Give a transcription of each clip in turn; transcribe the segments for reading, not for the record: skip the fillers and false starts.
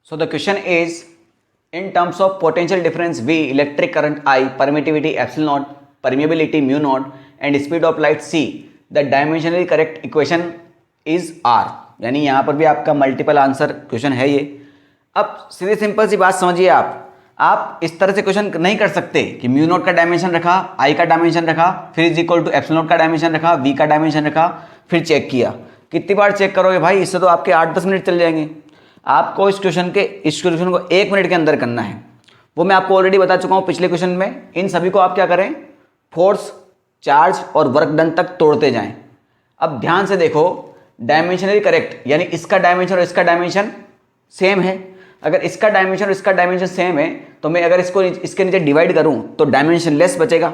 So the question is, in terms of potential difference V, electric current I, permittivity epsilon naught, permeability mu naught and speed of light C, the dimensionally correct equation is R. यानी यहाँ पर भी आपका multiple answer question है ये। अब सीधी simple सी बात समझिए, आप इस तरह से क्वेश्चन नहीं कर सकते कि म्यू नोट का डायमेंशन रखा, आई का डायमेंशन रखा, फिर is equal to epsilon naught का डायमेंशन रखा, वी का डायमेंशन रखा, फिर चेक किया। कितनी बार चेक करोगे भाई, इससे तो आपके 8-10 मिनट चल जाएंगे। आपको इस क्वेश्चन को 1 मिनट के अंदर करना है। वो मैं आपको ऑलरेडी बता चुका हूँ पिछले क्वेश्चन में। इन सभी को आप क्या करें, फोर्स, चार्ज और वर्क डन तक तोड़ते जाएं। अब ध्यान से देखो, डायमेंशनली करेक्ट यानी इसका डायमेंशन और इसका डायमेंशन सेम है। अगर इसका डायमेंशन और इसका डायमेंशन सेम है तो मैं अगर इसको इसके नीचे डिवाइड करूं तो डायमेंशन लेस बचेगा,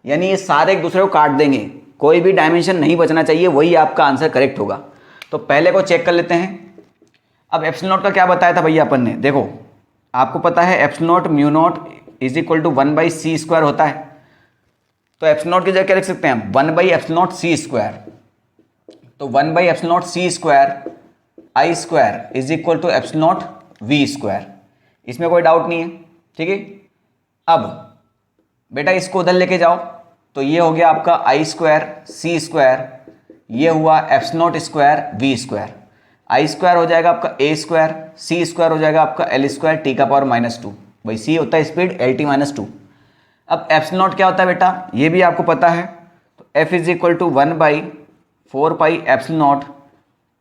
यानी ये सारे एक दूसरे को काट देंगे, कोई भी डायमेंशन नहीं बचना चाहिए, वही आपका आंसर करेक्ट होगा। तो पहले को चेक कर लेते हैं। अब एप्सिलॉन नॉट का क्या बताया था भैया अपन ने, देखो आपको पता है epsilon naught mu naught is equal to 1/c² होता है। तो एप्सिलॉन नॉट की जगह क्या लिख सकते हैं, 1/ε0c²। तो 1/ε0c² I² is equal to ε0v²। इसमें कोई डाउट नहीं है, ठीक है। अब बेटा इसको उधर लेके जाओ तो ये हो गया आपका I² c², ये हुआ ε0² v²। I² हो जाएगा आपका a², c² हो जाएगा आपका l² t⁻²। भाई c होता है स्पीड, lt-2। अब एप्सिलॉन क्या होता है बेटा, ये भी आपको पता है। तो f is equal to 1/4π epsilon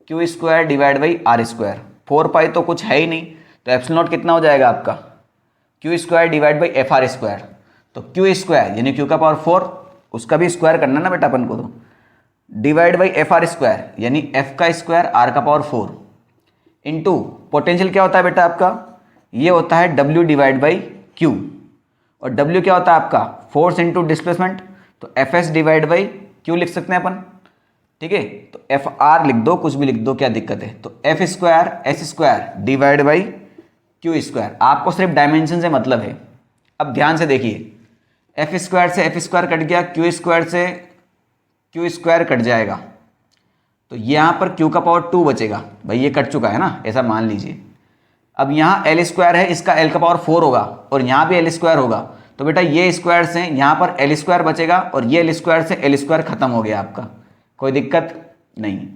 q² divide by r²। 4π तो कुछ है ही नहीं, तो एप्सिलॉन कितना हो जाएगा आपका q² डिवाइड बाई fr²। तो q² यानी q का पावर 4, उसका भी स्क्वायर करना ना बेटा अपन को, तो डिवाइड बाई fr² यानी f का स्क्वायर r का पावर 4 इंटू पोटेंशियल क्या होता है बेटा आपका, ये होता है w डिवाइड बाई q, और w क्या होता है आपका फोर्स इंटू डिस्प्लेसमेंट। तो fs डिवाइड बाई q लिख सकते हैं अपन, ठीक है। तो fr लिख दो, कुछ भी लिख दो, क्या दिक्कत है। तो f² s² divide by q²। आपको सिर्फ डायमेंशन से मतलब है। अब ध्यान से देखिए, f² से f² कट गया, q² से q² कट जाएगा, तो यहाँ पर q का पावर 2 बचेगा। भाई ये कट चुका है ना, ऐसा मान लीजिए। अब यहाँ l² है, इसका l का पावर 4 होगा, और यहाँ भी l² होगा। तो बेटा ये स्क्वायर से यहाँ पर l² बचेगा, और ये l² से l² खत्म हो गया आपका, कोई दिक्कत नहीं।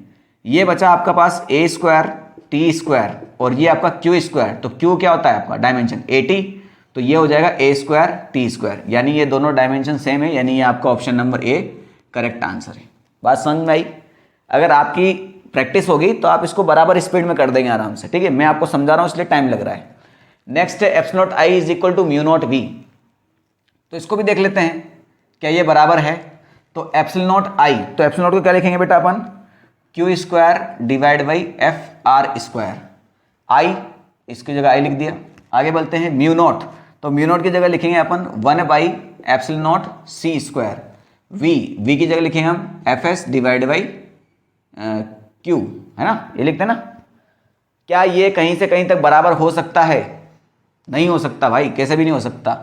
ये बचा आपका पास a² t² और ये आपका q²। तो q क्या होता है आपका डायमेंशन 80, तो ये हो जाएगा a² t², यानी ये दोनों डायमेंशन सेम है, यानी ये आपका option number A correct answer है। बात समझ में आई। अगर आपकी प्रैक्टिस होगी तो आप इसको बराबर स्पीड में कर देंगे आराम से, ठीक है। मैं आपको समझा रहा हूँ इसलिए टाइम लग रहा है। नेक्स्ट है epsilon naught I is equal to mu naught V. तो इसको भी देख लेते हैं क्या ये बराबर है। तो एप्सिलॉन नॉट आई, तो एप्सिलॉन नॉट को क्या लिखेंगे बेटा अपन, q² डिवाइड बाई fr²। आई इसकी जगह आई लिख दिया। आगे बढ़ते हैं म्यू नॉट, तो म्यू नॉट की जगह लिखेंगे अपन 1/ε0c²। वी की जगह लिखेंगे हम fs डिवाइड बाई q, है ना, ये लिखते हैं ना। क्या ये कहीं से कहीं तक बराबर हो सकता है, नहीं हो सकता भाई, कैसे भी नहीं हो सकता,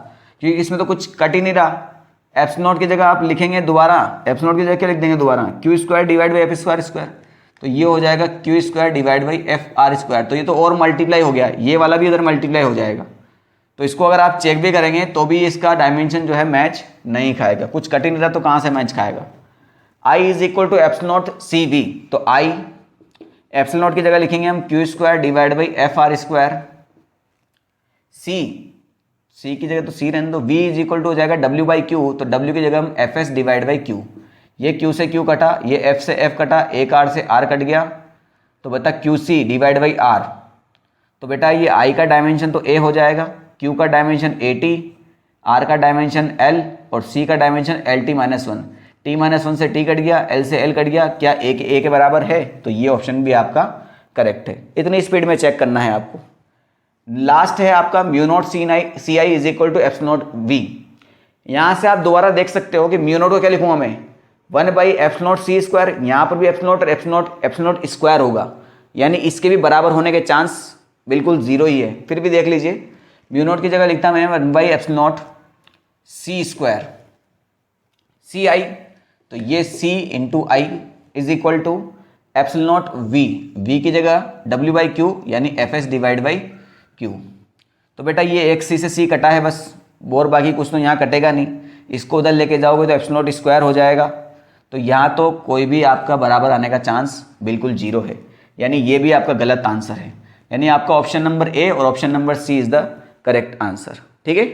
क्योंकि इसमें तो कुछ कट ही नहीं रहा। एप्सिलॉन नॉट की जगह आप लिखेंगे दोबारा, एप्सिलॉन नॉट की जगह क्या लिख देंगे दोबारा, q² डिवाइड बाई f²। तो ये हो जाएगा q² डिवाइड बाई fr²। तो ये तो और मल्टीप्लाई हो गया, ये वाला भी उधर मल्टीप्लाई हो जाएगा। तो इसको अगर आप चेक भी करेंगे तो भी इसका डायमेंशन जो है मैच नहीं खाएगा, कुछ कट ही नहीं रहा तो कहाँ से मैच खाएगा। I is equal to epsilon naught CV। तो I एप्सिलॉन नॉट की जगह लिखेंगे हम q² divide by fr²। C की जगह तो C रहने दो। V इज इक्वल टू हो जाएगा W/Q। तो W की जगह हम fs डिवाइड बाई Q। ये Q से Q कटा, ये F से F कटा, एक R से R कट गया, तो बेटा QC डिवाइड बाई R। तो बेटा ये I का डायमेंशन तो A हो जाएगा, Q का डायमेंशन 80, R का डायमेंशन L और C का डायमेंशन LT-1। T-1 से T कट गया, L से L कट गया, क्या A के बराबर है। तो ये ऑप्शन भी आपका करेक्ट है। इतनी स्पीड में चेक करना है आपको। लास्ट है आपका mu naught C I is equal to epsilon naught V. यहाँ से आप दोबारा देख सकते हो कि म्यू नॉट को क्या लिखूंगा मैं, 1/ε0c²। यहाँ पर भी एप्सिलॉन स्क्वायर होगा, यानी इसके भी बराबर होने के चांस बिल्कुल जीरो ही है। फिर भी देख लीजिए, म्यू नॉट की जगह लिखता मैं 1/ε0c²। सी आई, तो ये c into I is equal to epsilon naught V. V की जगह W/Q यानी fs डिवाइड बाई क्यू। तो बेटा ये एक सी से सी कटा है बस, और बाकी कुछ तो यहाँ कटेगा नहीं। इसको उधर लेके जाओगे तो एप्सिलॉन नॉट स्क्वायर हो जाएगा। तो यहाँ तो कोई भी आपका बराबर आने का चांस बिल्कुल जीरो है, यानी ये भी आपका गलत आंसर है। यानी आपका ऑप्शन नंबर ए और option number C is the correct answer. ठीक है।